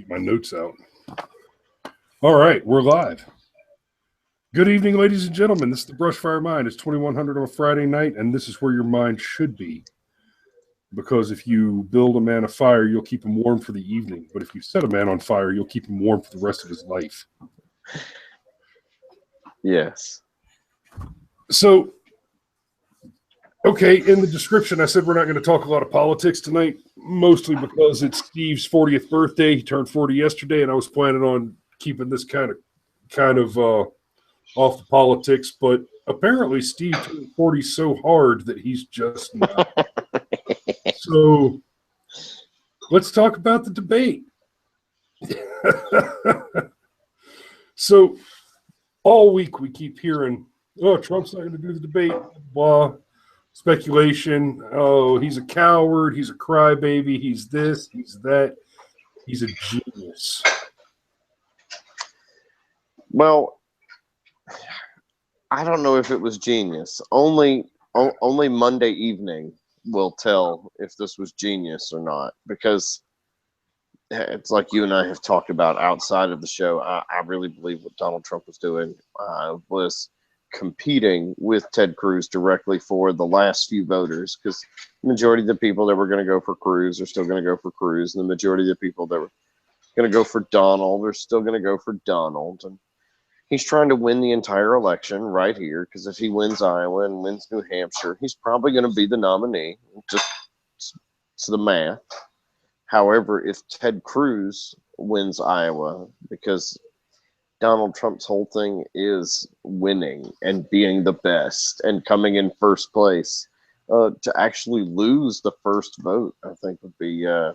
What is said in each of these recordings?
my notes out. All right, we're live. Good evening, ladies and gentlemen. This is the Brushfire Mind. It's 2100 on a Friday night, and this is where your mind should be. Because if you build a man a fire, you'll keep him warm for the evening. But if you set a man on fire, you'll keep him warm for the rest of his life. Yes. So, okay, in the description, I said we're not going to talk a lot of politics tonight, mostly because it's Steve's 40th birthday. He turned 40 yesterday, and I was planning on keeping this kind of off the politics. But apparently, Steve turned 40 so hard that he's just not. So, let's talk about the debate. So, all week we keep hearing, oh, Trump's not going to do the debate, blah, speculation. Oh, he's a coward. He's a crybaby. He's this. He's that. He's a genius. Well, I don't know if it was genius. Only Monday evening will tell if this was genius or not, because it's like you and I have talked about outside of the show. I really believe what Donald Trump was doing was competing with Ted Cruz directly for the last few voters, because the majority of the people that were going to go for Cruz are still going to go for Cruz, and the majority of the people that were going to go for Donald are still going to go for Donald. And he's trying to win the entire election right here, because if he wins Iowa and wins New Hampshire, he's probably going to be the nominee. Just it's the math. However, if Ted Cruz wins Iowa, because Donald Trump's whole thing is winning and being the best and coming in first place, to actually lose the first vote, I think would be a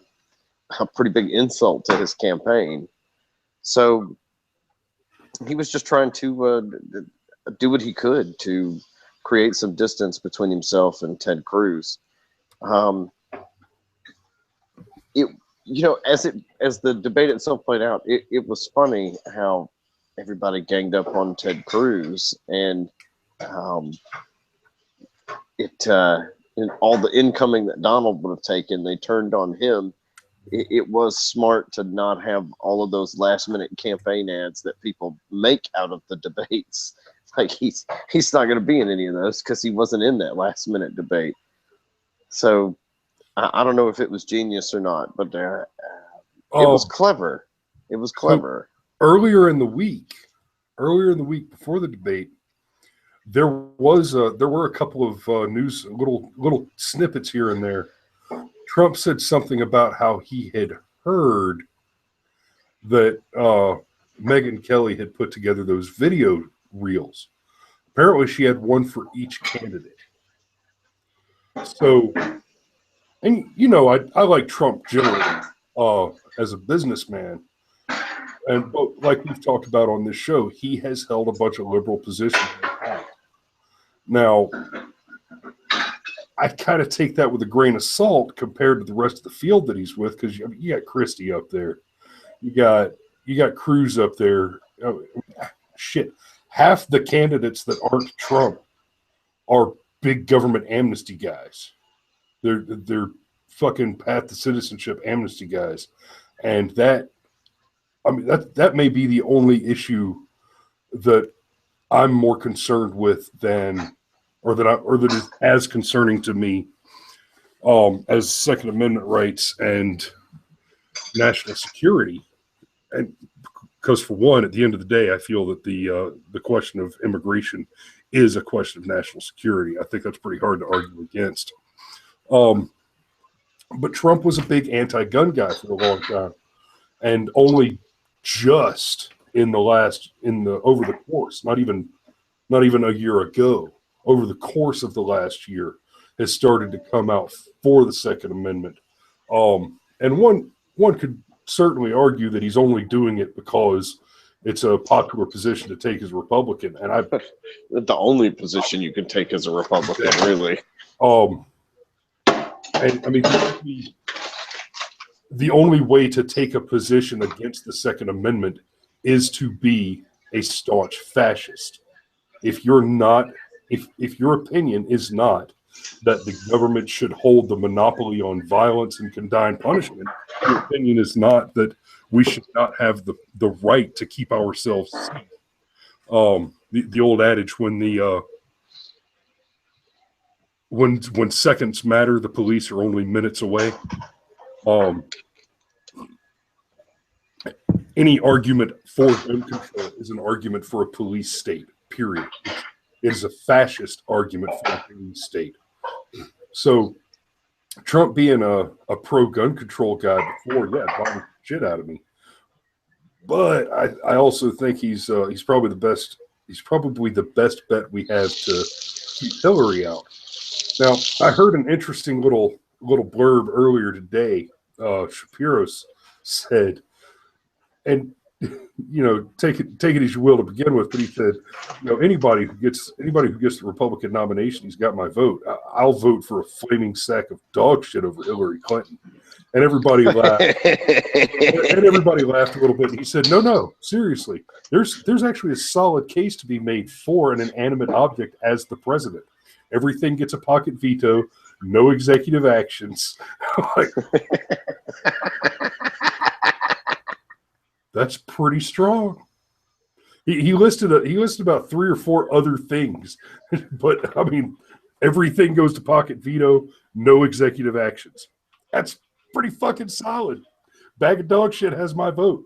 pretty big insult to his campaign. So he was just trying to do what he could to create some distance between himself and Ted Cruz. As the debate itself played out, it was funny how everybody ganged up on Ted Cruz, and in all the incoming that Donald would have taken, they turned on him. It was smart to not have all of those last minute campaign ads that people make out of the debates. Like he's not going to be in any of those because he wasn't in that last minute debate. So I don't know if it was genius or not, but it was clever. It was clever. Earlier in the week before the debate, there were a couple of news little snippets here and there. Trump said something about how he had heard that Megyn Kelly had put together those video reels. Apparently, she had one for each candidate. So, and you know, I like Trump generally as a businessman. And like we've talked about on this show, he has held a bunch of liberal positions in the past. Now, I kind of take that with a grain of salt compared to the rest of the field that he's with, because you got Christie up there, you got Cruz up there. Shit, half the candidates that aren't Trump are big government amnesty guys. They're fucking path to citizenship amnesty guys, and that may be the only issue that I'm more concerned with than, or that is as concerning to me as Second Amendment rights and national security. And because, for one, at the end of the day, I feel that the question of immigration is a question of national security. I think that's pretty hard to argue against. But Trump was a big anti-gun guy for a long time, and only just over the course, not even a year ago, over the course of the last year, has started to come out for the Second Amendment. And one could certainly argue that he's only doing it because it's a popular position to take as a Republican. And the only position you can take as a Republican, really. And I mean, the only way to take a position against the Second Amendment is to be a staunch fascist. If you're not, if your opinion is not that the government should hold the monopoly on violence and condign punishment. Your opinion is not that we should not have the right to keep ourselves safe. The old adage, when seconds matter, the police are only minutes away. Any argument for gun control is an argument for a police state, period. It is a fascist argument for a police state. So Trump being a pro-gun control guy before, bothered the shit out of me. But I also think he's probably the best. He's probably the best bet we have to keep Hillary out. Now, I heard an interesting little blurb earlier today. Shapiro's said, and take it as you will to begin with, but he said, anybody who gets the Republican nomination, he's got my vote. I'll vote for a flaming sack of dog shit over Hillary Clinton. And everybody laughed. And everybody laughed a little bit. And he said, no, seriously. There's actually a solid case to be made for an inanimate object as the president. Everything gets a pocket veto, no executive actions. That's pretty strong. He listed about 3 or 4 other things, but I mean, everything goes to pocket veto, no executive actions. That's pretty fucking solid. Bag of dog shit has my vote.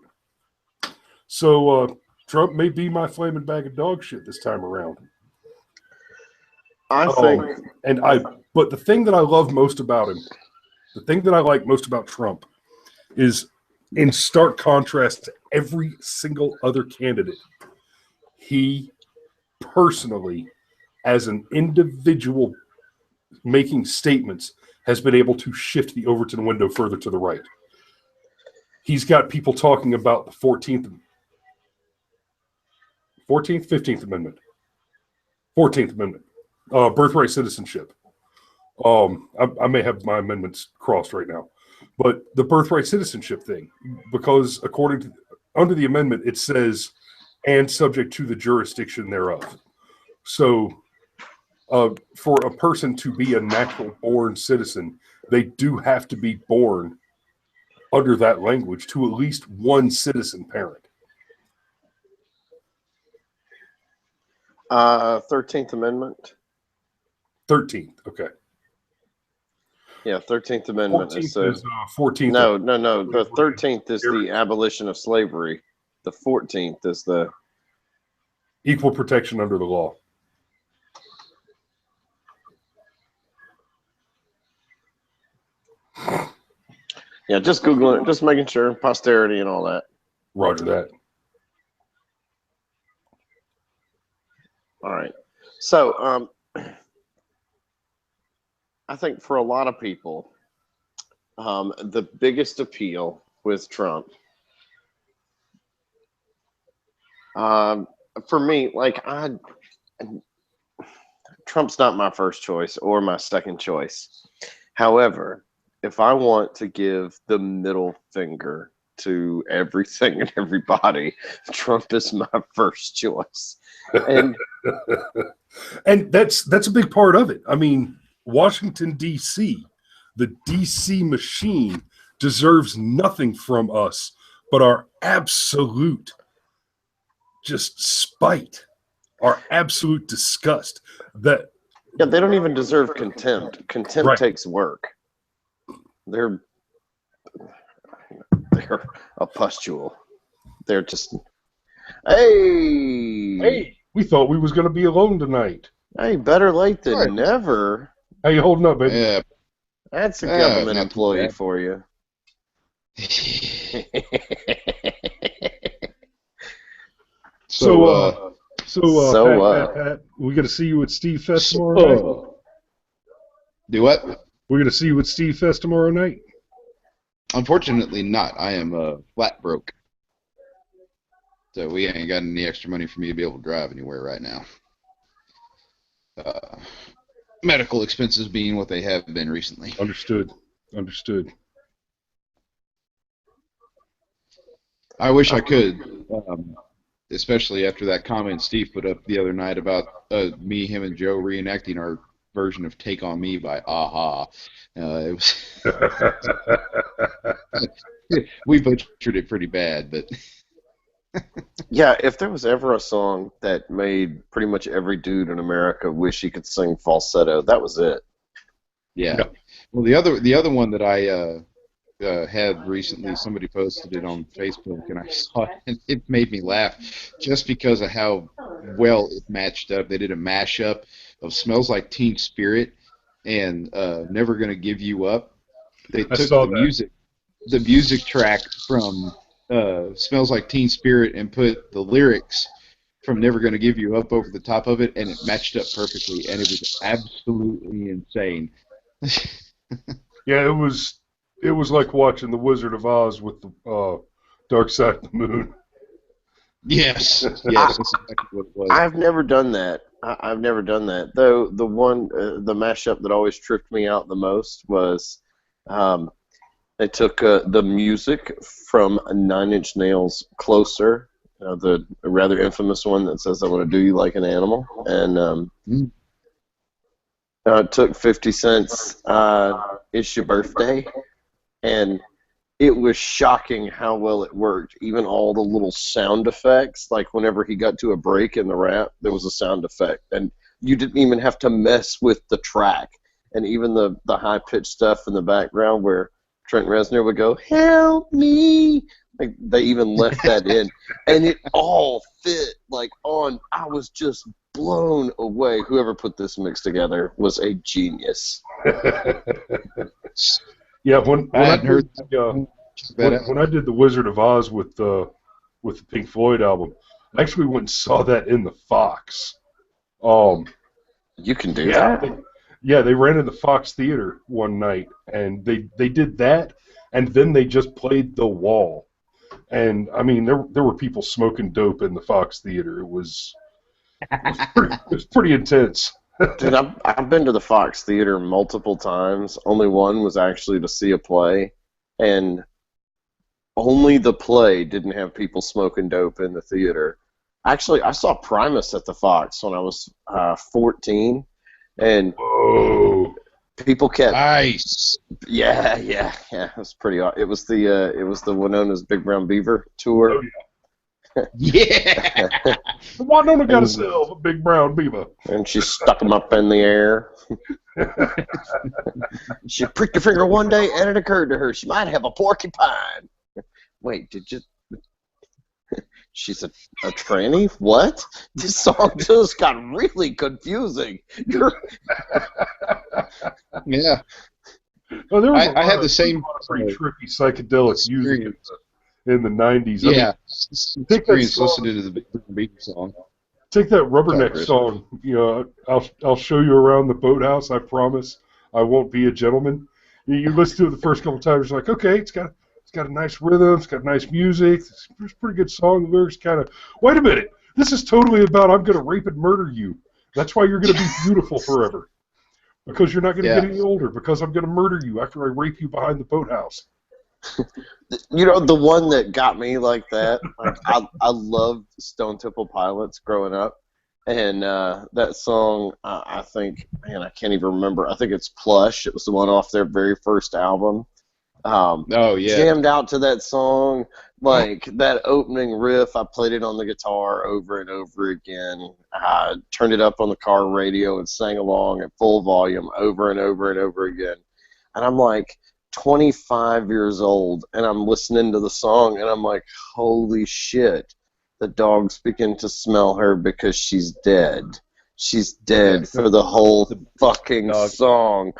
So Trump may be my flaming bag of dog shit this time around. I think, but the thing that I love most about him, the thing that I like most about Trump, is in stark contrast to every single other candidate, he personally, as an individual making statements, has been able to shift the Overton window further to the right. He's got people talking about the 15th Amendment, 14th Amendment, birthright citizenship. I may have my amendments crossed right now, but the birthright citizenship thing, because under the amendment, it says, and subject to the jurisdiction thereof. So for a person to be a natural born citizen, they do have to be born under that language to at least one citizen parent. 13th Amendment. 13th, okay. Yeah, 13th Amendment 14th is the 14th. No. The 13th is the abolition of slavery. The 14th is the equal protection under the law. Yeah, just Googling it, just making sure, posterity and all that. Roger that. All right. So, I think for a lot of people, the biggest appeal with Trump, for me, Trump's not my first choice or my second choice. However, if I want to give the middle finger to everything and everybody, Trump is my first choice. And and that's a big part of it. I mean, Washington, D.C., the D.C. machine deserves nothing from us but our absolute just spite, our absolute disgust. That they don't even deserve contempt. Contempt takes work. They're a pustule. They're just, hey, we thought we was going to be alone tonight. Hey, better late than never. How you holding up, baby? Yeah. That's a government employee for you. So, Pat, we got to see you at Stevefest tomorrow night. Do what? We're going to see you at Stevefest tomorrow night. Unfortunately not. I am flat broke. So we ain't got any extra money for me to be able to drive anywhere right now. Medical expenses being what they have been recently. Understood. I wish I could, especially after that comment Steve put up the other night about me, him, and Joe reenacting our version of "Take on Me" by Aha. It was we butchered it pretty bad, but Yeah, if there was ever a song that made pretty much every dude in America wish he could sing falsetto, that was it. yeah. Yeah. Well, the other one that I had recently, somebody posted it on Facebook, and I saw it, and it made me laugh just because of how well it matched up. They did a mashup of "Smells Like Teen Spirit" and "Never Gonna Give You Up." They I took saw that. the music track from "Smells Like Teen Spirit" and put the lyrics from "Never Gonna Give You Up" over the top of it, and it matched up perfectly, and it was absolutely insane. Yeah, it was like watching The Wizard of Oz with the Dark Side of the Moon. Yes, I, yes, that's exactly what it was. I've never done that. I've never done that. Though the mashup that always tripped me out the most was um, they took the music from Nine Inch Nails' "Closer," the rather infamous one that says "I want to do you like an animal," and Mm. took 50 Cent's "It's Your Birthday," and it was shocking how well it worked. Even all the little sound effects, like whenever he got to a break in the rap, there was a sound effect, and you didn't even have to mess with the track. And even the high pitched stuff in the background where Trent Reznor would go, "Help me!" Like they even left that in, and it all fit like on. I was just blown away. Whoever put this mix together was a genius. Yeah, I hadn't heard that. when I did the Wizard of Oz with the Pink Floyd album, I actually went and saw that in the Fox. Um, You can do yeah, that. they ran in the Fox Theater one night, and they did that, and then they just played The Wall, and I mean there were people smoking dope in the Fox Theater. It was pretty intense. Dude, I've been to the Fox Theater multiple times. Only one was actually to see a play, and only the play didn't have people smoking dope in the theater. Actually, I saw Primus at the Fox when I was 14, and Whoa. people kept, Nice. yeah. It was pretty. It was the Winona's Big Brown Beaver Oh, tour, Yeah. The Winona got and, herself a big brown beaver. and she stuck them up in the air. She pricked her finger one day, and it occurred to her she might have a porcupine. Wait, did you? She's a tranny? What? This song just got really confusing. Yeah. Well, there was I had the same pretty trippy psychedelic music in the 90s. I Yeah. mean, take that Experience song, listening to the Big Brown Beaver song. take that Rubberneck Chris. song. You know, I'll show you around the boathouse. I promise. I won't be a gentleman. You listen to it the first couple times, you're like, okay, it's got a nice rhythm, it's got nice music, it's a pretty good song. The lyrics kind of. Wait a minute, this is totally about I'm going to rape and murder you. That's why you're going to be beautiful forever. Because you're not going to Yeah. get any older. Because I'm going to murder you after I rape you behind the boathouse. You know, the one that got me like that, like, I loved Stone Temple Pilots growing up. And that song, I think, man, I can't even remember. I think it's Plush. It was the one off their very first album. Oh, yeah. Jammed out to that song, like that opening riff. I played it on the guitar over and over again. I turned it up on the car radio and sang along at full volume over and over and over again. And I'm like 25 years old, and I'm listening to the song, and I'm like, holy shit, the dogs begin to smell her because she's dead. She's dead for the whole fucking song.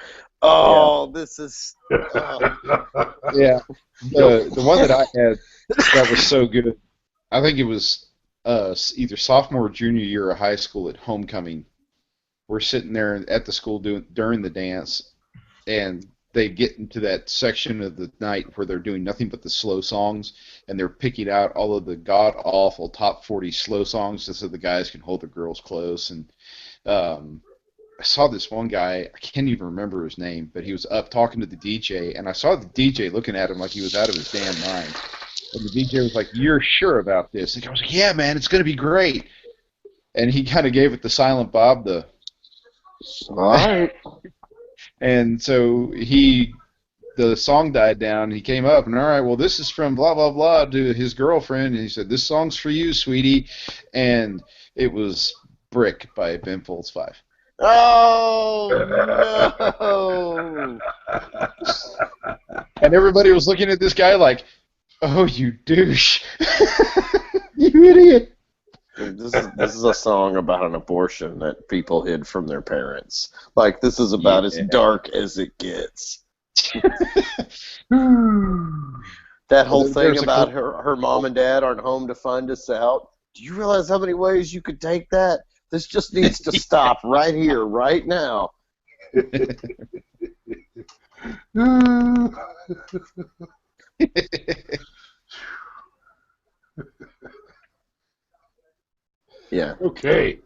Oh, this is... Yeah. The one that I had that was so good, I think it was either sophomore or junior year of high school at homecoming. We're sitting there at the school during the dance, and they get into that section of the night where they're doing nothing but the slow songs, and they're picking out all of the god-awful top 40 slow songs just so the guys can hold the girls close. And I saw this one guy, I can't even remember his name, but he was up talking to the DJ, and I saw the DJ looking at him like he was out of his damn mind. And the DJ was like, "You're sure about this?" And I was like, "Yeah, man, it's going to be great." And he kind of gave it the Silent Bob, the All right. And so the song died down. He came up and, all right, well, this is from blah, blah, blah to his girlfriend. And he said, this song's for you, sweetie. And it was Brick by Ben Folds 5. Oh, no. And everybody was looking at this guy like, oh, you douche. You idiot. This is a song about an abortion that people hid from their parents. Like, this is about as dark as it gets. That whole thing about her mom and dad aren't home to find us out. Do you realize how many ways you could take that? This just needs to stop right here, right now. Yeah. Okay.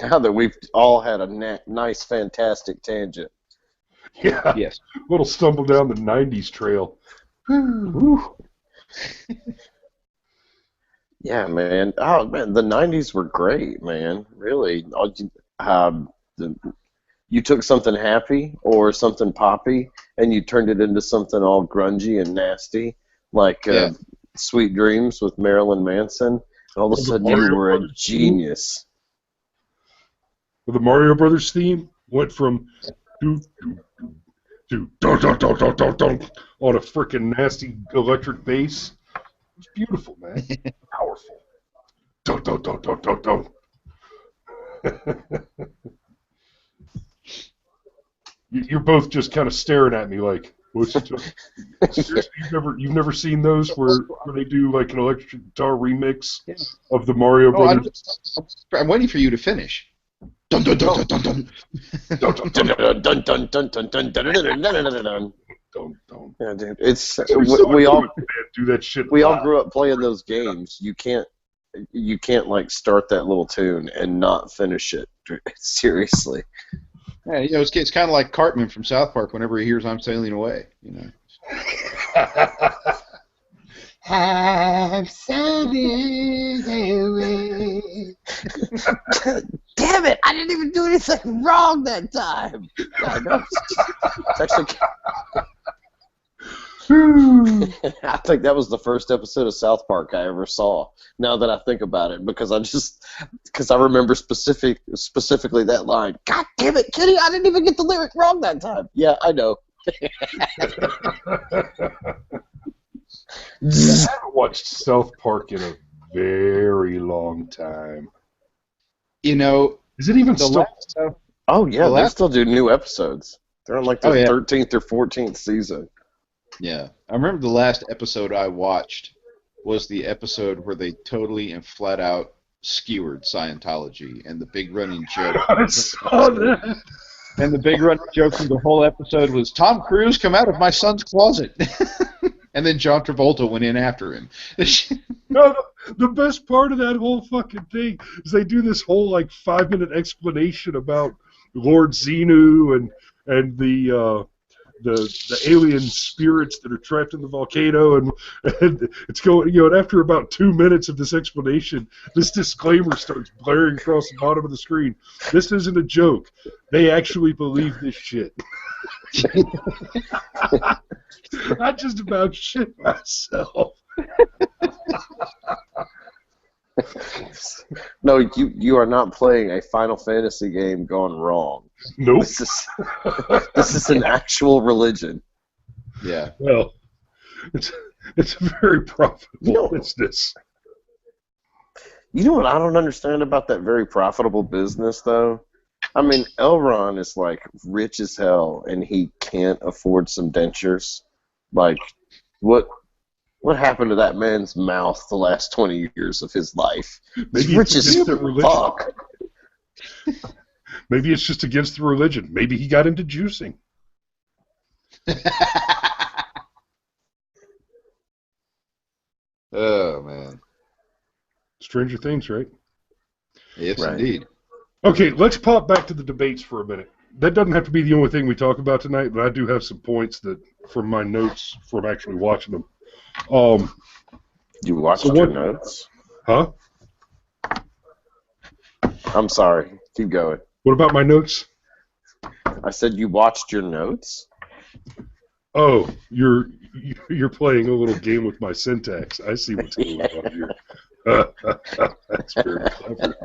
Now that we've all had a nice, fantastic tangent. Yeah. Yes. Little stumble down the 90s trail. Yeah, man. Oh, man, the 90s were great, man. Really. You took something happy or something poppy, and you turned it into something all grungy and nasty, like Sweet Dreams with Marilyn Manson. And all of a sudden, you were a genius. Well, the Mario Brothers theme went from do do dun dun dun dun dun dun on a freaking nasty electric bass. It's beautiful, man. Powerful. Dun dun dun dun dun dun. You're both just kind of staring at me like, what's seriously, you've never seen those where they do like an electric guitar remix of the Mario Brothers? I'm waiting for you to finish. Dun dun dun dun dun dun. Yeah, dude. It's we all do that shit. We all grew up playing those games. You can't like start that little tune and not finish it. Seriously. Yeah, you know, it's kind of like Cartman from South Park whenever he hears "I'm Sailing Away," you know. I'm sailing away. Damn it! I didn't even do anything wrong that time. It's actually. I think that was the first episode of South Park I ever saw. Now that I think about it, because I remember specifically that line. God damn it, Kitty! I didn't even get the lyric wrong that time. Yeah, I know. I haven't watched South Park in a very long time. You know, is it even still? Oh yeah, they still do new episodes. They're on like the 13th or 14th season. Yeah, I remember the last episode I watched was the episode where they totally and flat out skewered Scientology, and the big running joke. I saw that. And the big running joke from the whole episode was, "Tom Cruise, come out of my son's closet." And then John Travolta went in after him. No, the best part of that whole fucking thing is they do this whole like 5-minute explanation about Lord Xenu and the alien spirits that are trapped in the volcano, and it's going, you know, and after about 2 minutes of this explanation, this disclaimer starts blaring across the bottom of the screen. This isn't a joke. They actually believe this shit. I just about shit myself. No, you are not playing a Final Fantasy game gone wrong. Nope. This is an actual religion. Yeah. Well, it's a very profitable business. You know what I don't understand about that very profitable business, though? I mean, Elron is like rich as hell, and he can't afford some dentures. Like, what happened to that man's mouth the last 20 years of his life? He's rich as fuck. Maybe it's just against the religion. Maybe he got into juicing. Oh, man. Stranger Things, right? Yes, indeed. Okay, let's pop back to the debates for a minute. That doesn't have to be the only thing we talk about tonight, but I do have some points that from my notes from actually watching them. You watched your notes? Huh? I'm sorry. Keep going. What about my notes? I said you watched your notes. Oh, you're playing a little game with my syntax. I see what's going on here. That's very clever.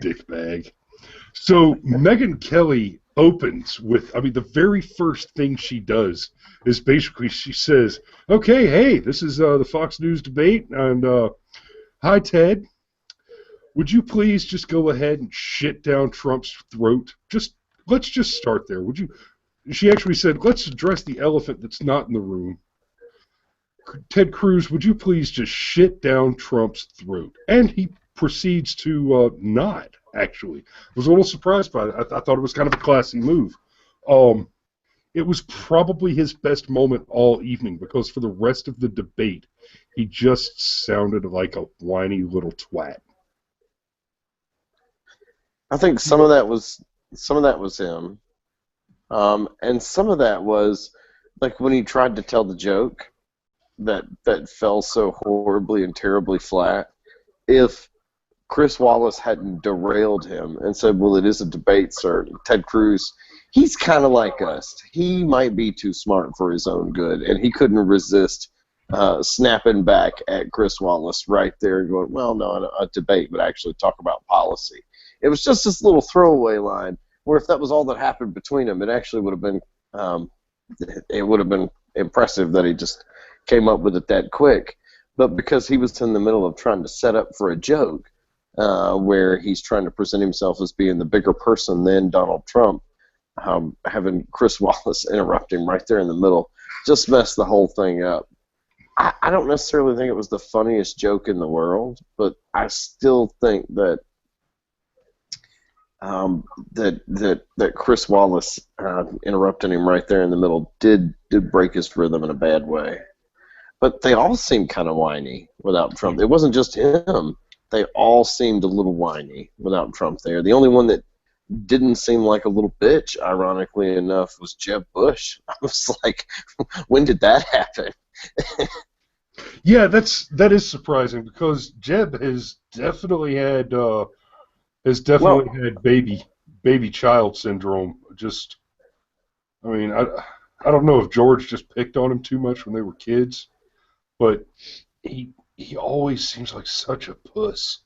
Dickbag. So Megyn Kelly opens with, I mean, the very first thing she does is basically she says, okay, hey, this is the Fox News debate, and hi, Ted. Would you please just go ahead and shit down Trump's throat? Let's just start there. Would you? She actually said, let's address the elephant that's not in the room. Ted Cruz, would you please just shit down Trump's throat? And he proceeds to nod, actually. I was a little surprised by it. I thought it was kind of a classy move. It was probably his best moment all evening, because for the rest of the debate, he just sounded like a whiny little twat. I think some of that was him. And some of that was like when he tried to tell the joke that fell so horribly and terribly flat. If Chris Wallace hadn't derailed him and said, well, it is a debate, sir, Ted Cruz, he's kind of like us. He might be too smart for his own good, and he couldn't resist snapping back at Chris Wallace right there and going, well, no, a debate would actually talk about policy. It was just this little throwaway line, where if that was all that happened between them, it actually would have been impressive that he just came up with it that quick. But because he was in the middle of trying to set up for a joke, where he's trying to present himself as being the bigger person than Donald Trump, having Chris Wallace interrupt him right there in the middle just messed the whole thing up. I don't necessarily think it was the funniest joke in the world, but I still think that that Chris Wallace interrupting him right there in the middle did break his rhythm in a bad way. But they all seemed kind of whiny without Trump. It wasn't just him. They all seemed a little whiny without Trump there. The only one that didn't seem like a little bitch, ironically enough, was Jeb Bush. I was like, when did that happen? Yeah, that is surprising, because Jeb has definitely had had baby child syndrome. Just, I mean, I don't know if George just picked on him too much when they were kids, but he always seems like such a puss.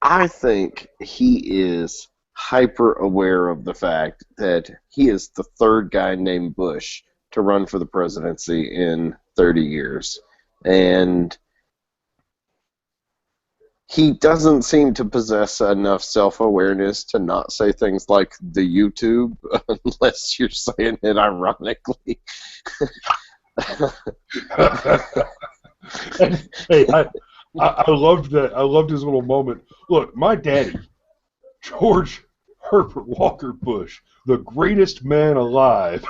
I think he is hyper aware of the fact that he is the third guy named Bush to run for the presidency in 30 years. And he doesn't seem to possess enough self-awareness to not say things like the YouTube, unless you're saying it ironically. Hey, I loved that. I loved his little moment. Look, my daddy, George Herbert Walker Bush, the greatest man alive.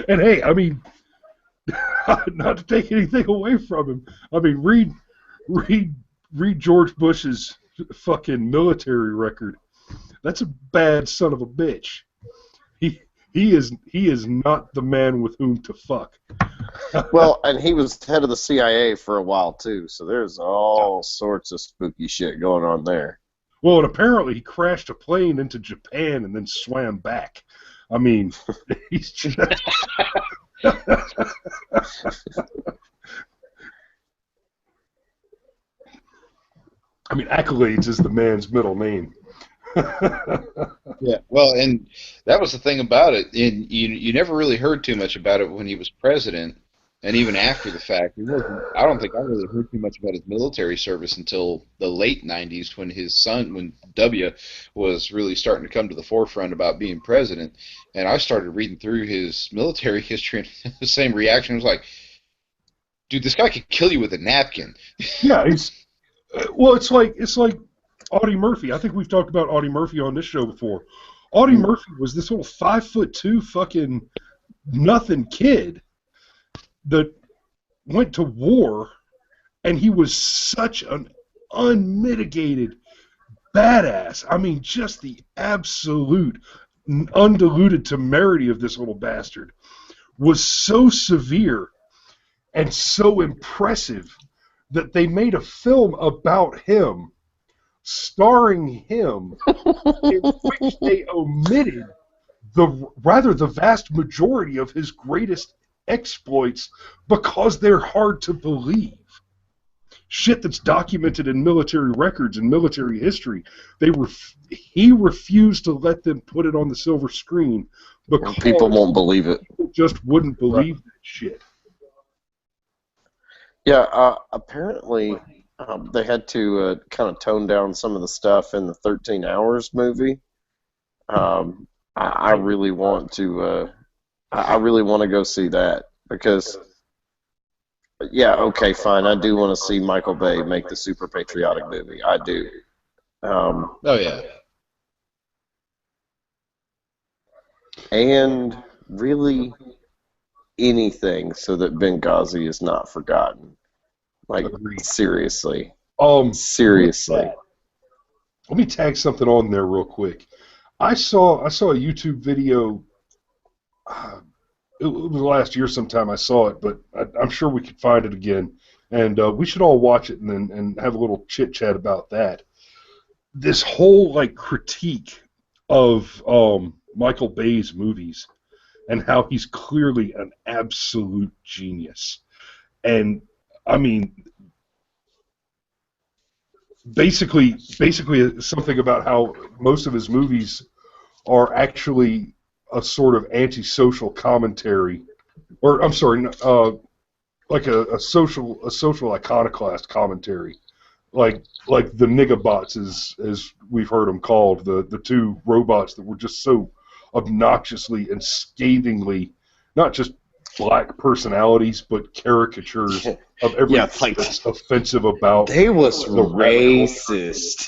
And hey, I mean, not to take anything away from him, I mean, read George Bush's fucking military record. That's a bad son of a bitch. He is not the man with whom to fuck. Well, and he was head of the CIA for a while too, so there's all sorts of spooky shit going on there. Well, and apparently he crashed a plane into Japan and then swam back. I mean, he's just... I mean, accolades is the man's middle name. Yeah, well, and that was the thing about it. And you never really heard too much about it when he was president, and even after the fact. I don't think I really heard too much about his military service until the late 90s, when his son, when W was really starting to come to the forefront about being president. And I started reading through his military history, and the same reaction was like, dude, this guy could kill you with a napkin. Yeah, it's like Audie Murphy. I think we've talked about Audie Murphy on this show before. Audie Murphy was this little 5'2" fucking nothing kid that went to war, and he was such an unmitigated badass. I mean, just the absolute undiluted temerity of this little bastard was so severe and so impressive that they made a film about him, starring him, in which they omitted the vast majority of his greatest exploits because they're hard to believe. Shit that's documented in military records and military history. He refused to let them put it on the silver screen because people won't believe it. People just wouldn't believe that shit. Yeah, apparently they had to kind of tone down some of the stuff in the 13 Hours movie. I really want to. I really want to go see that because. Yeah, okay, fine. I do want to see Michael Bay make the super patriotic movie. I do. Oh yeah. And really anything so that Benghazi is not forgotten. Like, Agreed. seriously. Seriously. Let me tag something on there real quick. I saw a YouTube video. It was last year sometime I saw it, but I'm sure we could find it again, and we should all watch it and have a little chit chat about that. This whole critique of Michael Bay's movies and how he's clearly an absolute genius, and I mean, basically something about how most of his movies are actually a sort of antisocial commentary, or I'm sorry, like a social iconoclast commentary, like the Niggabots, as we've heard them called, the two robots that were just so obnoxiously and scathingly, not just black personalities, but caricatures of everything that's offensive about. They was racist.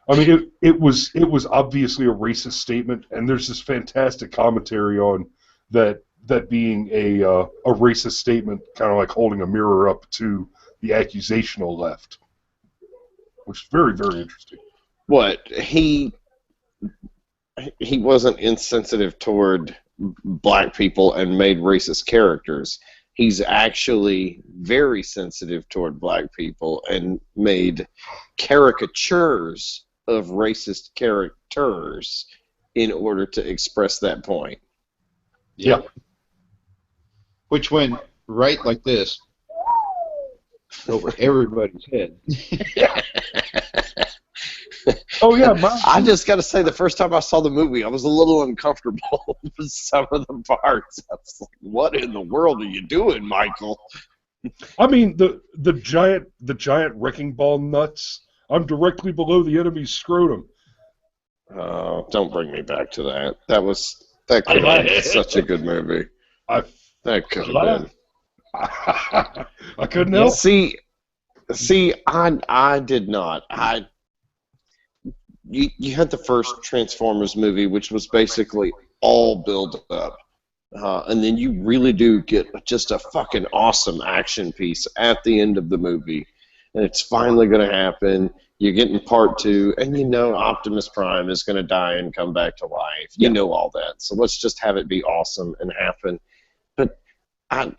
I mean, it was obviously a racist statement, and there's this fantastic commentary on that being a racist statement, kind of like holding a mirror up to the accusational left, which is very, very interesting. What, he wasn't insensitive toward black people and made racist characters. He's actually very sensitive toward black people and made caricatures of racist characters in order to express that point. Yeah. Which went right like this over everybody's head. Oh yeah, I just got to say, the first time I saw the movie, I was a little uncomfortable with some of the parts. I was like, "What in the world are you doing, Michael?" I mean, the giant wrecking ball nuts. I'm directly below the enemy's scrotum. Don't bring me back to that. That could have been such a good movie. That could have been. I couldn't help. See, I did not. You had the first Transformers movie, which was basically all built up. And then you really do get just a fucking awesome action piece at the end of the movie. And it's finally going to happen. You're getting part 2, and you know Optimus Prime is going to die and come back to life. You know all that. So let's just have it be awesome and happen. But I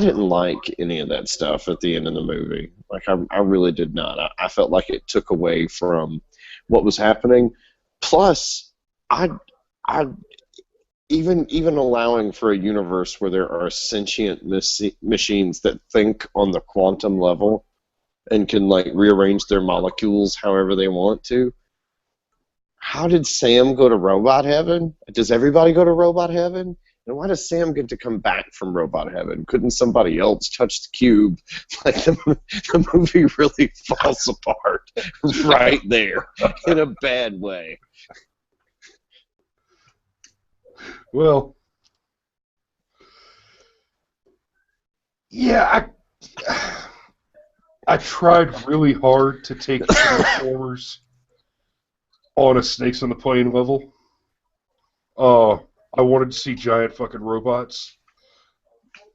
didn't like any of that stuff at the end of the movie. Like, I really did not. I felt like it took away from what was happening. Plus, even allowing for a universe where there are sentient machines that think on the quantum level and can rearrange their molecules however they want to. How did Sam go to robot heaven? Does everybody go to robot heaven? And why does Sam get to come back from robot heaven? Couldn't somebody else touch the cube? The movie really falls apart right there in a bad way. Well, yeah, I tried really hard to take Transformers on a Snakes on the Plane level. I wanted to see giant fucking robots,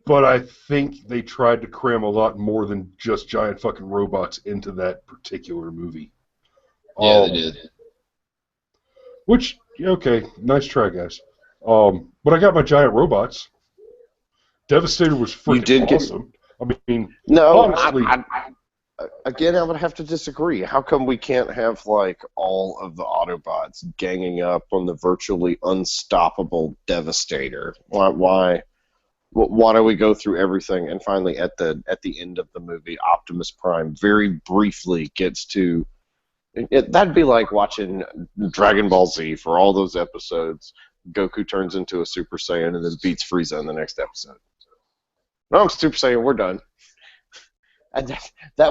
but I think they tried to cram a lot more than just giant fucking robots into that particular movie. Yeah, they did. Which, okay, nice try, guys. But I got my giant robots. Devastator was freaking awesome. I mean, No, honestly, again, I would have to disagree. How come we can't have like all of the Autobots ganging up on the virtually unstoppable Devastator? Why do we go through everything and finally at the end of the movie, Optimus Prime very briefly gets to that'd be like watching Dragon Ball Z for all those episodes. Goku turns into a Super Saiyan and then beats Frieza in the next episode. No, I'm Super Saiyan. We're done. And that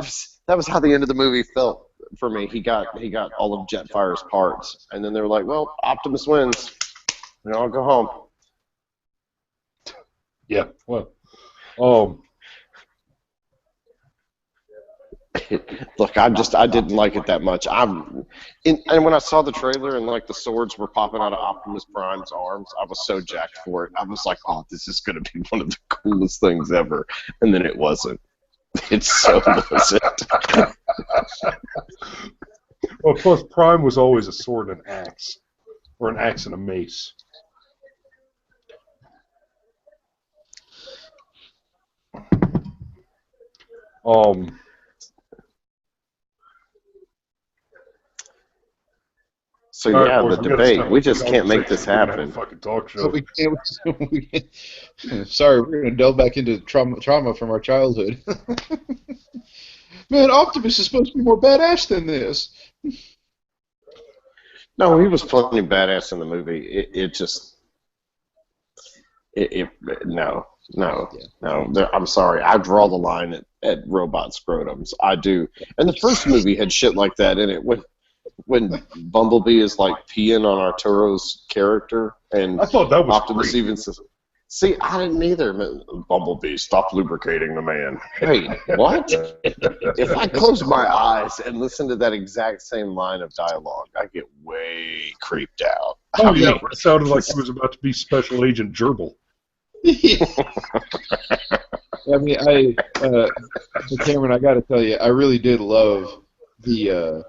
was how the end of the movie felt for me. He got all of Jetfire's parts, and then they were like, "Well, Optimus wins. I'll go home." yeah. Well, um, Look, I didn't like it that much. And when I saw the trailer and like the swords were popping out of Optimus Prime's arms, I was so jacked for it. I was like, "Oh, this is going to be one of the coolest things ever," and then it wasn't. It so wasn't. well, plus Prime was always a sword and axe, or an axe and a mace. So all right, yeah, boys, the we gotta debate. stop We the just can't make this conversation. We're gonna have a happen. fucking talk So show. sorry, we're going to delve back into trauma from our childhood. Man, Optimus is supposed to be more badass than this. No, he was plenty badass in the movie. No. I'm sorry. I draw the line at robot scrotums. I do. And the first movie had shit like that in it. When Bumblebee is like peeing on Arturo's character, and I thought that was Optimus great. even says, "See, I didn't either." Bumblebee, stop lubricating the man. Wait, what? If I close my eyes and listen to that exact same line of dialogue, I get way creeped out. Oh yeah, it sounded like he was about to be Special Agent Gerbil. I mean, Cameron, I got to tell you, I really did love the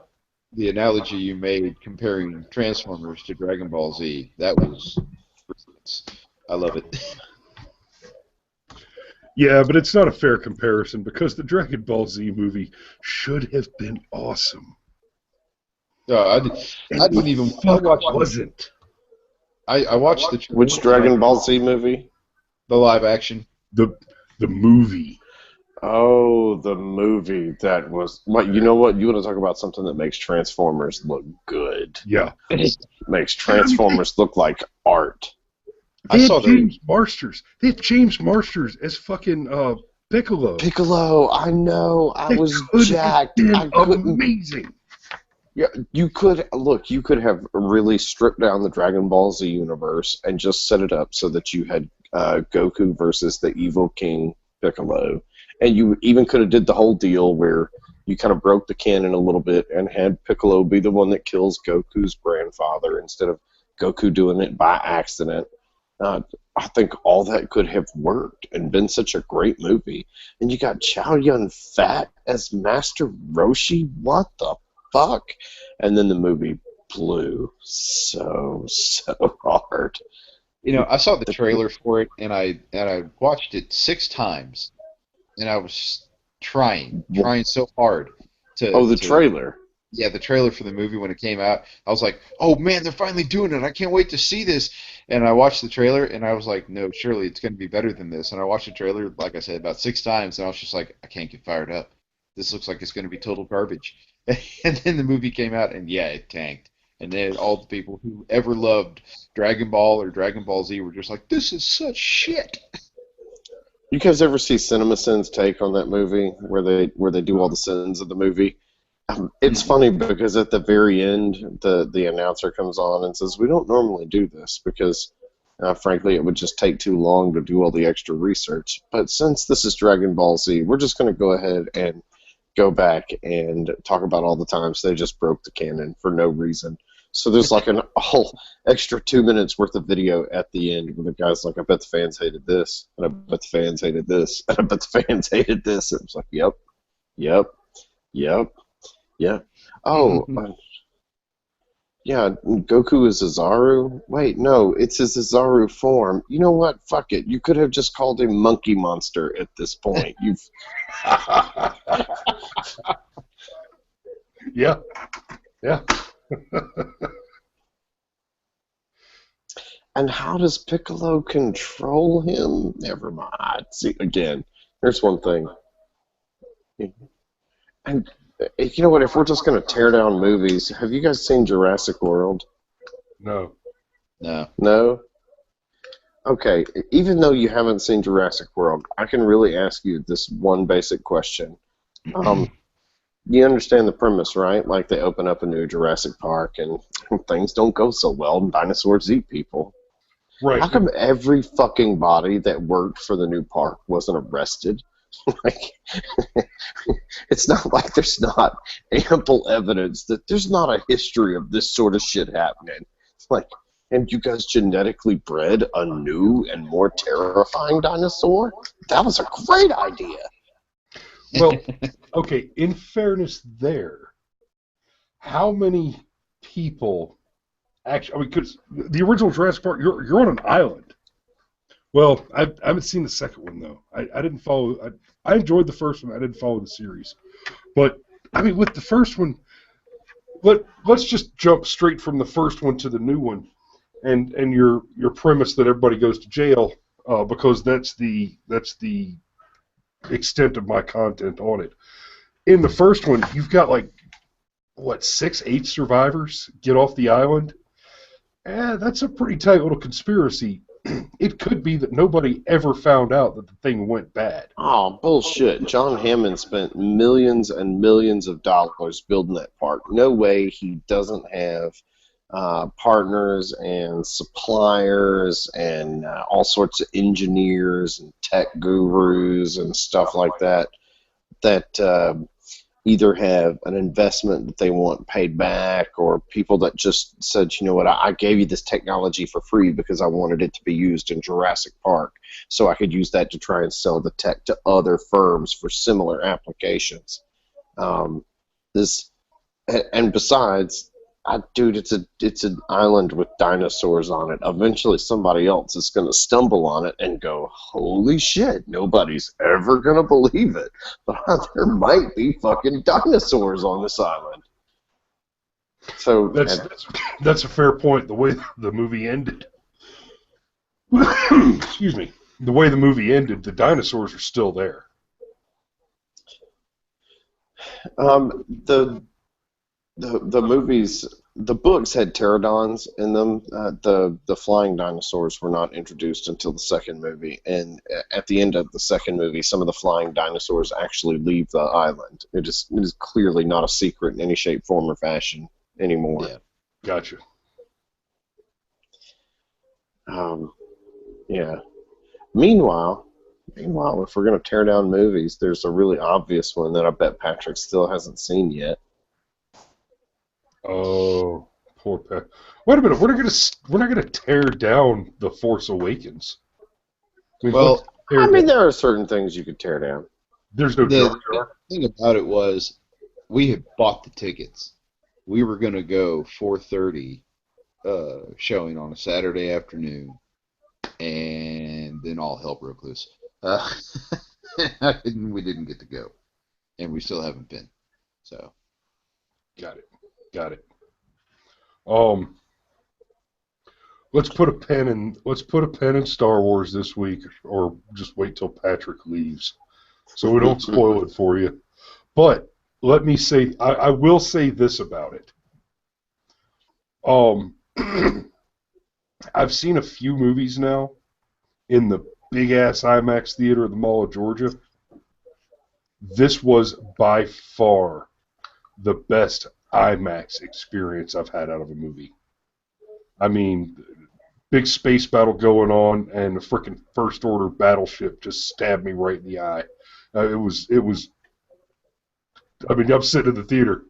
analogy you made comparing Transformers to Dragon Ball Z. That was brilliant. I love it. Yeah, but it's not a fair comparison because the Dragon Ball Z movie should have been awesome. I didn't even watch it. Wasn't. I watched the Which Dragon Ball Z movie? The live action. The movie. Oh, the movie that was. You know what? You want to talk about something that makes Transformers look good? Yeah. Makes Transformers look like art. They had James Marsters. They had James Marsters as fucking Piccolo. Piccolo, I know. I was jacked. I couldn't. Amazing. Yeah, you could have really stripped down the Dragon Ball Z universe and just set it up so that you had Goku versus the evil King Piccolo, and you even could have did the whole deal where you kind of broke the canon a little bit and had Piccolo be the one that kills Goku's grandfather instead of Goku doing it by accident. I think all that could have worked and been such a great movie. And you got Chow Yun-Fat as Master Roshi. What the fuck? And then the movie blew so hard. You know, I saw the trailer for it, and I watched it 6 times, and I was trying so hard to. Oh, the trailer. Yeah, the trailer for the movie when it came out. I was like, oh man, they're finally doing it. I can't wait to see this. And I watched the trailer, and I was like, no, surely it's going to be better than this. And I watched the trailer, like I said, about 6 times, and I was just like, I can't get fired up. This looks like it's going to be total garbage. And then the movie came out, and yeah, it tanked. And then all the people who ever loved Dragon Ball or Dragon Ball Z were just like, this is such shit. You guys ever see CinemaSins' take on that movie, where they do all the sins of the movie? It's funny because at the very end, the announcer comes on and says, we don't normally do this because, frankly, it would just take too long to do all the extra research. But since this is Dragon Ball Z, we're just going to go ahead and go back and talk about all the times they just broke the canon for no reason. So there's like a whole extra 2 minutes worth of video at the end where the guy's like, I bet the fans hated this, and I bet the fans hated this, and I bet the fans hated this. And it was like, yep. Yeah. Oh, Yeah, Goku is Zaru. Wait, no, it's his Zaru form. You know what? Fuck it. You could have just called him Monkey Monster at this point. You've Yeah, yeah. And how does Piccolo control him? Never mind. See, again, here's one thing. And you know what? If we're just going to tear down movies, have you guys seen Jurassic World? No. No. No? Okay, even though you haven't seen Jurassic World, I can really ask you this one basic question. You understand the premise, right? Like they open up a new Jurassic Park and things don't go so well and dinosaurs eat people. Right. How come every fucking body that worked for the new park wasn't arrested? Like, it's not like there's not ample evidence that there's not a history of this sort of shit happening. It's like, and you guys genetically bred a new and more terrifying dinosaur? That was a great idea. Well, okay, in fairness there, how many people actually, I mean, because the original Jurassic Park, you're on an island. Well, I haven't seen the second one, though. I didn't follow, I enjoyed the first one, I didn't follow the series. But, I mean, with the first one, let's just jump straight from the first one to the new one, and your premise that everybody goes to jail, because that's the extent of my content on it. In the first one, you've got like, what, 6, 8 survivors get off the island? That's a pretty tight little conspiracy. It could be that nobody ever found out that the thing went bad. Oh, bullshit. John Hammond spent millions and millions of dollars building that park. No way he doesn't have partners and suppliers and all sorts of engineers and tech gurus and stuff like that either have an investment that they want paid back or people that just said, you know what, I gave you this technology for free because I wanted it to be used in Jurassic Park so I could use that to try and sell the tech to other firms for similar applications. And besides, dude, it's an island with dinosaurs on it. Eventually somebody else is going to stumble on it and go, holy shit, nobody's ever going to believe it. But there might be fucking dinosaurs on this island. So that's a fair point. The way the movie ended. Excuse me. The way the movie ended, the dinosaurs are still there. The movies, the books had pterodons in them. The flying dinosaurs were not introduced until the second movie, and at the end of the second movie, some of the flying dinosaurs actually leave the island. It is clearly not a secret in any shape, form, or fashion anymore. Yeah. Gotcha. Yeah. Meanwhile, if we're going to tear down movies, there's a really obvious one that I bet Patrick still hasn't seen yet. Oh, poor Pat. Wait a minute. We're not gonna tear down The Force Awakens. I mean, Well, there are certain things you could tear down. there's no The Jar Jar. thing about it was we had bought the tickets. We were going to go 4:30 showing on a Saturday afternoon, and then all hell broke loose. We didn't get to go, and we still haven't been. So, Got it. Let's put a pen in Star Wars this week, or just wait till Patrick leaves, so we don't spoil it for you. But let me say, I will say this about it. I've seen a few movies now in the big ass IMAX theater at the Mall of Georgia. This was by far the best IMAX experience I've had out of a movie. I mean, big space battle going on, and a freaking First Order battleship just stabbed me right in the eye. It was. I mean, I'm sitting in the theater.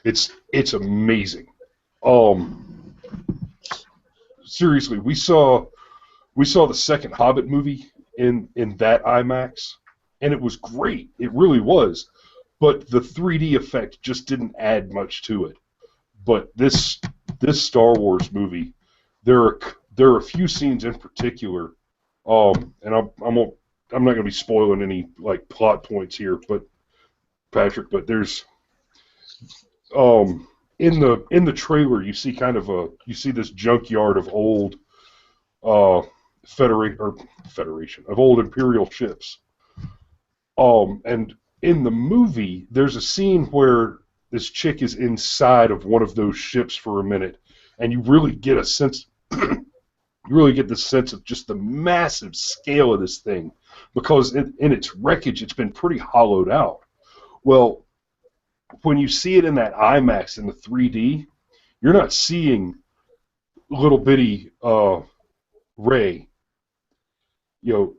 It's amazing. Seriously, we saw the second Hobbit movie in that IMAX. And it was great. It really was. but the 3D effect just didn't add much to it. But this Star Wars movie, there are a few scenes in particular, and I'm not going to be spoiling any like plot points here, but Patrick, but there's in the trailer you see you see this junkyard of old Federation of old Imperial ships. And in the movie, there's a scene where this chick is inside of one of those ships for a minute, and you really get a sense, you really get the sense of just the massive scale of this thing, because in its wreckage, it's been pretty hollowed out. Well, when you see it in that IMAX in the 3D, you're not seeing little bitty Rey,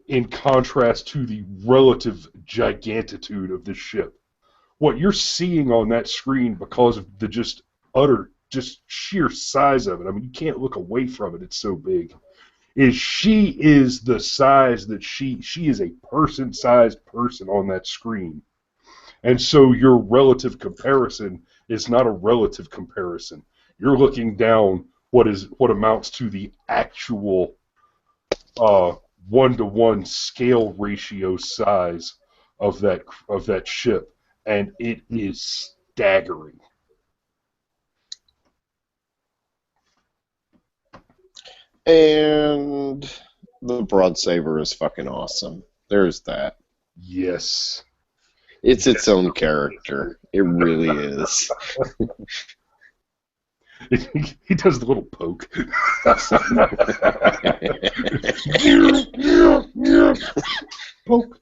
in contrast to the relative gigantitude of this ship. What you're seeing on that screen, because of the just sheer size of it, I mean, you can't look away from it, it's so big, is she is the size that she is a person-sized person on that screen. And so your relative comparison is not a relative comparison. You're looking down what amounts to the actual 1-to-1 scale ratio size of that ship, and it is staggering. And the broad saber is fucking awesome. There's that. Yes. It's its own character. It really is. He does the little poke. Poke.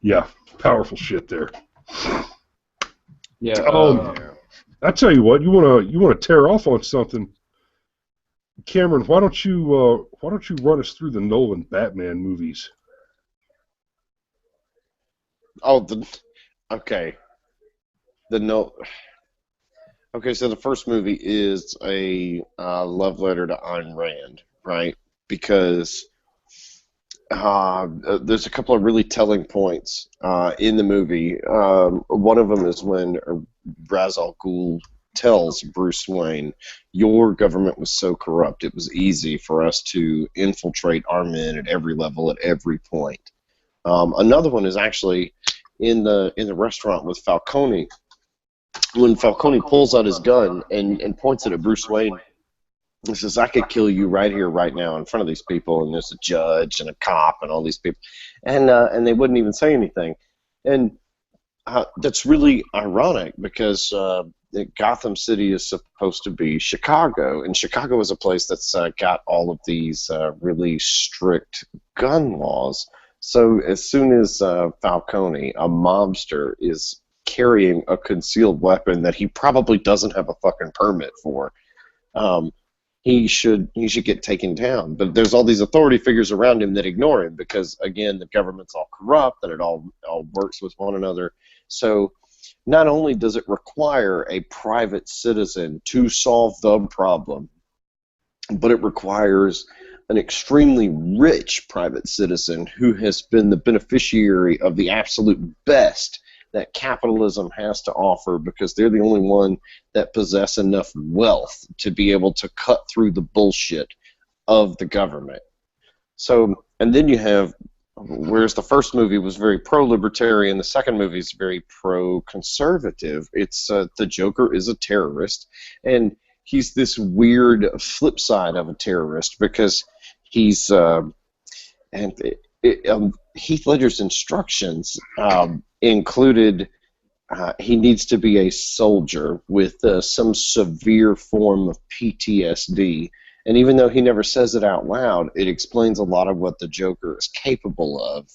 Yeah, powerful shit there. Yeah. I tell you what, you wanna tear off on something, Cameron? Why don't you run us through the Nolan Batman movies? Oh, okay. Okay, so the first movie is a love letter to Ayn Rand, right? Because there's a couple of really telling points in the movie. One of them is when Ra's al Ghul tells Bruce Wayne, your government was so corrupt, it was easy for us to infiltrate our men at every level, at every point. Another one is actually in the restaurant with Falcone, when Falcone pulls out his gun and points it at Bruce Wayne. He says, I could kill you right here, right now, in front of these people, and there's a judge and a cop and all these people. And they wouldn't even say anything. And that's really ironic, because Gotham City is supposed to be Chicago, and Chicago is a place that's got all of these really strict gun laws. So as soon as Falcone, a mobster, is carrying a concealed weapon that he probably doesn't have a fucking permit for, he should get taken down. But there's all these authority figures around him that ignore him, because again, the government's all corrupt and it all works with one another. So not only does it require a private citizen to solve the problem, but it requires an extremely rich private citizen who has been the beneficiary of the absolute best that capitalism has to offer, because they're the only one that possess enough wealth to be able to cut through the bullshit of the government. So, and then you have, whereas the first movie was very pro-libertarian, the second movie is very pro-conservative. It's the Joker is a terrorist, and he's this weird flip side of a terrorist, because he's Heath Ledger's instructions included he needs to be a soldier with some severe form of PTSD. And even though he never says it out loud, it explains a lot of what the Joker is capable of.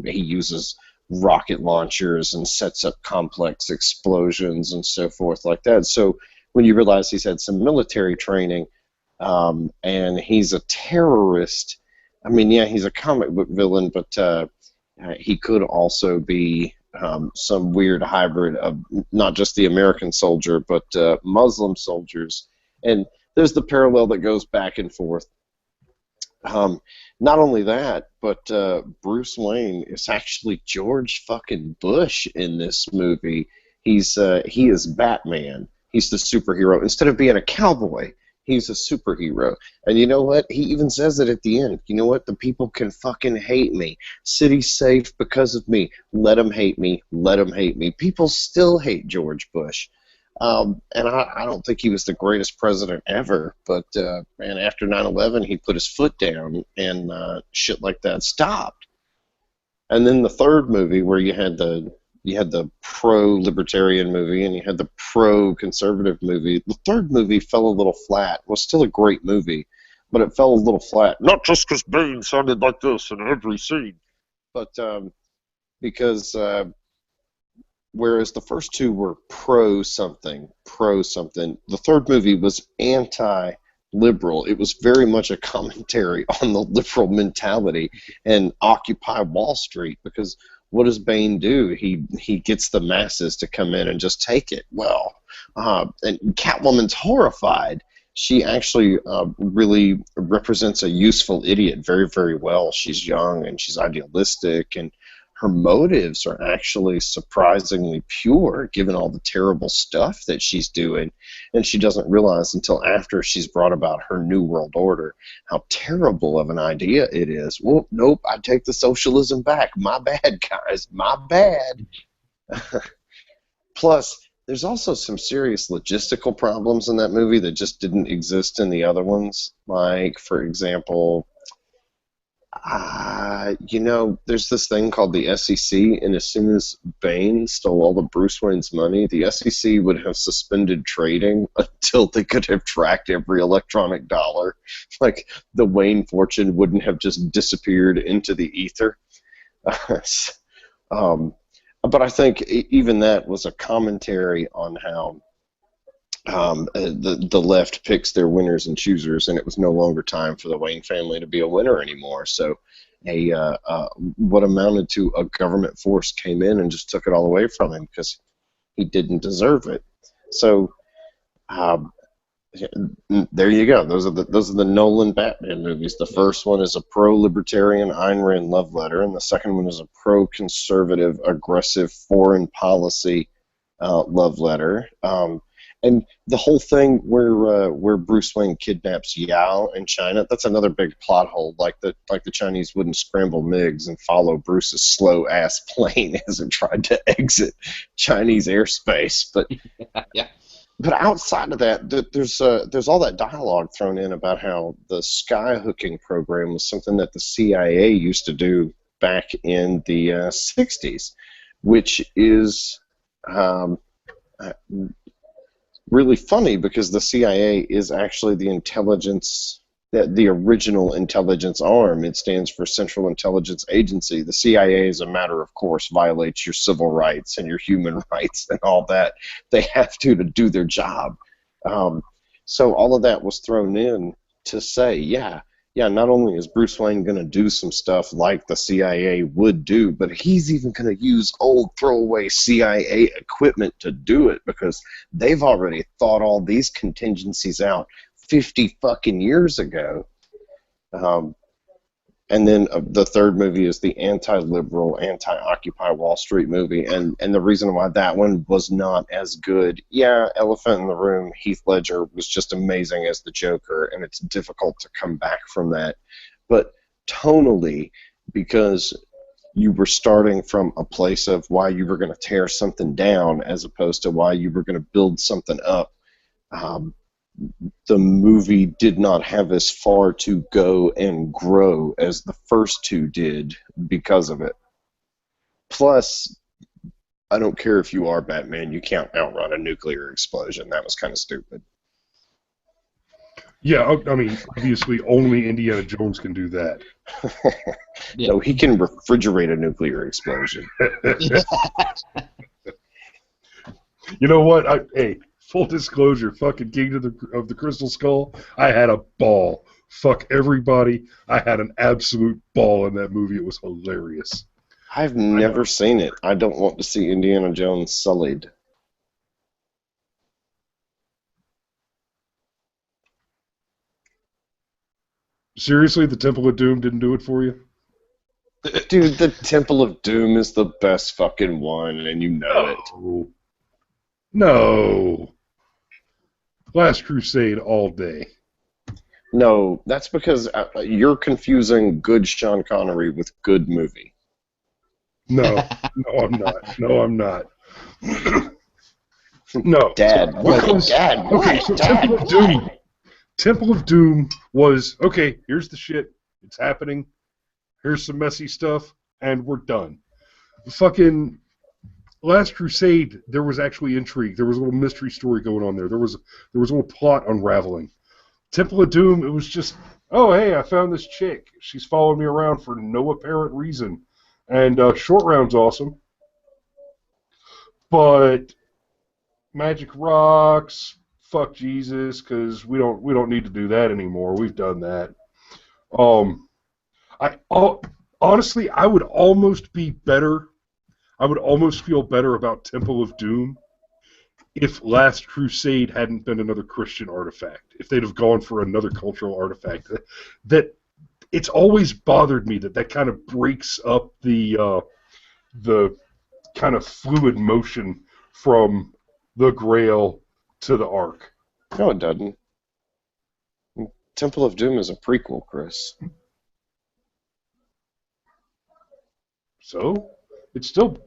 He uses rocket launchers and sets up complex explosions and so forth like that. So when you realize he's had some military training and he's a terrorist, I mean, yeah, he's a comic book villain, but he could also be some weird hybrid of not just the American soldier, but Muslim soldiers. And there's the parallel that goes back and forth. Not only that, but Bruce Wayne is actually George fucking Bush in this movie. He is Batman. He's the superhero. Instead of being a cowboy, he's a superhero. And you know what? He even says it at the end. You know what? The people can fucking hate me. City's safe because of me. Let them hate me. Let them hate me. People still hate George Bush. And I don't think he was the greatest president ever, but man, after 9/11, he put his foot down, and shit like that stopped. And then the third movie, where you had the pro-libertarian movie and you had the pro-conservative movie, the third movie fell a little flat. It was still a great movie, but it fell a little flat. Not just because Bane sounded like this in every scene, but because whereas the first two were pro-something, the third movie was anti-liberal. It was very much a commentary on the liberal mentality and Occupy Wall Street, because what does Bane do? He gets the masses to come in and just take it. Well, and Catwoman's horrified. She actually really represents a useful idiot very, very well. She's young and she's idealistic, and her motives are actually surprisingly pure, given all the terrible stuff that she's doing. And she doesn't realize until after she's brought about her New World Order how terrible of an idea it is. Well, nope, I take the socialism back. My bad, guys. My bad. Plus, there's also some serious logistical problems in that movie that just didn't exist in the other ones. Like, for example, there's this thing called the SEC, and as soon as Bane stole all of Bruce Wayne's money, the SEC would have suspended trading until they could have tracked every electronic dollar. Like, the Wayne fortune wouldn't have just disappeared into the ether. But I think even that was a commentary on how the left picks their winners and choosers, and it was no longer time for the Wayne family to be a winner anymore. So what amounted to a government force came in and just took it all away from him because he didn't deserve it. So there you go. Those are the Nolan Batman movies. The first one is a pro-libertarian Ayn Rand love letter, and the second one is a pro-conservative, aggressive foreign policy love letter. And the whole thing where Bruce Wayne kidnaps Yao in China, that's another big plot hole. Like the Chinese wouldn't scramble MiGs and follow Bruce's slow ass plane as it tried to exit Chinese airspace. But Yeah. But outside of that, there's all that dialogue thrown in about how the skyhooking program was something that the CIA used to do back in the 60s, which is really funny because the CIA is actually the intelligence, the original intelligence arm. It stands for Central Intelligence Agency. The CIA, as a matter of course, violates your civil rights and your human rights and all that. They have to do their job. So all of that was thrown in to say, yeah, not only is Bruce Wayne going to do some stuff like the CIA would do, but he's even going to use old throwaway CIA equipment to do it because they've already thought all these contingencies out 50 fucking years ago. And then the third movie is the anti-liberal, anti-Occupy Wall Street movie, and the reason why that one was not as good, elephant in the room, Heath Ledger was just amazing as the Joker, and it's difficult to come back from that. But tonally, because you were starting from a place of why you were going to tear something down as opposed to why you were going to build something up, the movie did not have as far to go and grow as the first two did because of it. Plus, I don't care if you are Batman, you can't outrun a nuclear explosion. That was kind of stupid. Yeah, I mean, obviously only Indiana Jones can do that. Yeah. No, he can refrigerate a nuclear explosion. You know what? Hey, full disclosure, fucking King of the Crystal Skull, I had a ball. Fuck everybody. I had an absolute ball in that movie. It was hilarious. I've never seen it. I don't want to see Indiana Jones sullied. Seriously, the Temple of Doom didn't do it for you? Dude, the Temple of Doom is the best fucking one, and you know it. No. Last Crusade all day. No, that's because you're confusing good Sean Connery with good movie. No, I'm not. No, I'm not. No. Dad, what? Dad, what? Okay, so Dad, Temple of what? Doom. Temple of Doom was, okay, here's the shit. It's happening. Here's some messy stuff, and we're done. Fucking Last Crusade, there was actually intrigue. There was a little mystery story going on there. There was a little plot unraveling. Temple of Doom, it was just, oh, hey, I found this chick. She's following me around for no apparent reason. And Short Round's awesome. But Magic Rocks, fuck Jesus, because we don't need to do that anymore. We've done that. Honestly, I would almost be better. I would almost feel better about Temple of Doom if Last Crusade hadn't been another Christian artifact. If they'd have gone for another cultural artifact, that it's always bothered me that kind of breaks up the kind of fluid motion from the Grail to the Ark. No, it doesn't. Temple of Doom is a prequel, Chris. So it still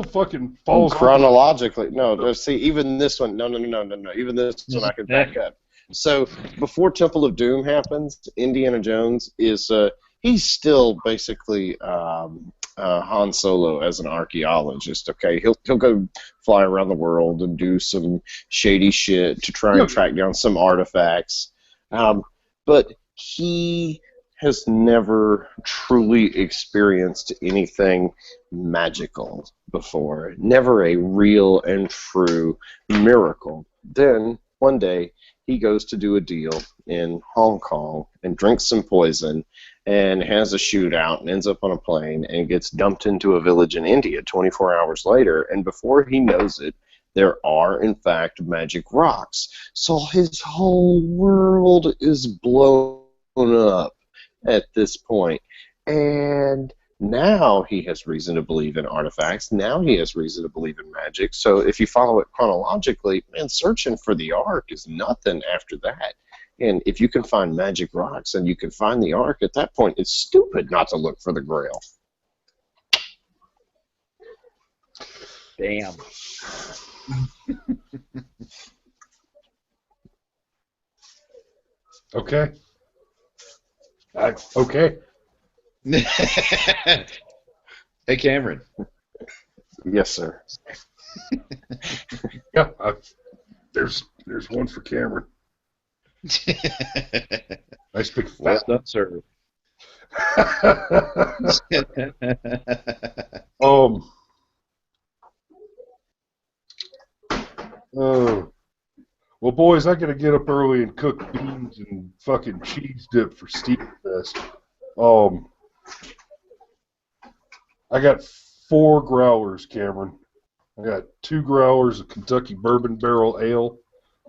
fucking falls chronologically. No, see, even this one. No. Even this one, I can back up. So before Temple of Doom happens, Indiana Jones is he's still basically Han Solo as an archaeologist. Okay, he'll go fly around the world and do some shady shit to try and track down some artifacts. But he has never truly experienced anything magical before. Never a real and true miracle. Then, one day, he goes to do a deal in Hong Kong and drinks some poison and has a shootout and ends up on a plane and gets dumped into a village in India 24 hours later. And before he knows it, there are, in fact, magic rocks. So his whole world is blown up at this point. And now he has reason to believe in artifacts. Now he has reason to believe in magic. So if you follow it chronologically, man, searching for the Ark is nothing after that. And if you can find magic rocks and you can find the Ark, at that point, it's stupid not to look for the Grail. Damn. Okay. Okay. Hey, Cameron. Yes, sir. Yeah, there's one for Cameron. Nice big Well fat. done, sir. Well, boys, I gotta get up early and cook beans and fucking cheese dip for Stevefest. I got 4 growlers, Cameron. I got 2 growlers of Kentucky Bourbon Barrel Ale,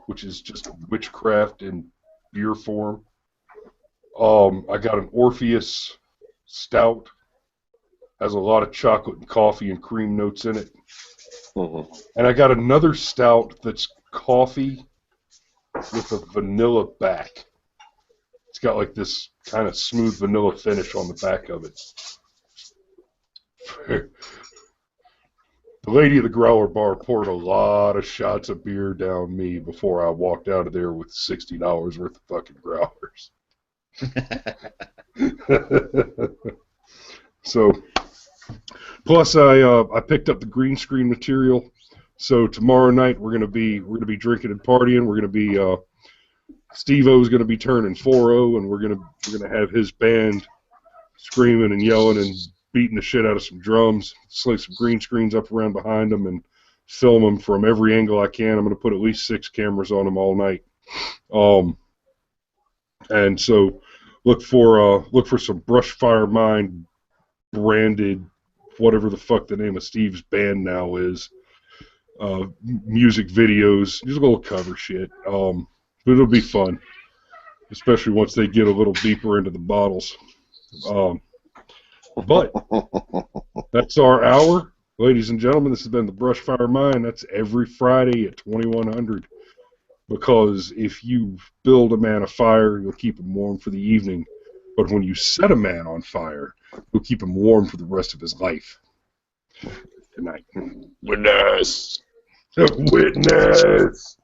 which is just witchcraft in beer form. I got an Orpheus Stout. Has a lot of chocolate and coffee and cream notes in it. Mm-hmm. And I got another stout that's coffee with a vanilla back. It's got like this kind of smooth vanilla finish on the back of it. The lady of the growler bar poured a lot of shots of beer down me before I walked out of there with $60 worth of fucking growlers. So, plus I picked up the green screen material. So tomorrow night we're gonna be drinking and partying. We're gonna be Steve-O's gonna be turning 4-0, and we're gonna have his band screaming and yelling and beating the shit out of some drums. Slay some green screens up around behind them and film them from every angle I can. I'm gonna put at least 6 cameras on them all night. And so look for some Brushfire Mind branded whatever the fuck the name of Steve's band now is. Music videos, just a little cover shit. But it'll be fun. especially once they get a little deeper into the bottles. But that's our hour. Ladies and gentlemen, this has been the Brushfire Mine. That's every Friday at 2100. Because if you build a man a fire, you'll keep him warm for the evening. But when you set a man on fire, you'll keep him warm for the rest of his life. Good night. Witness. Witness.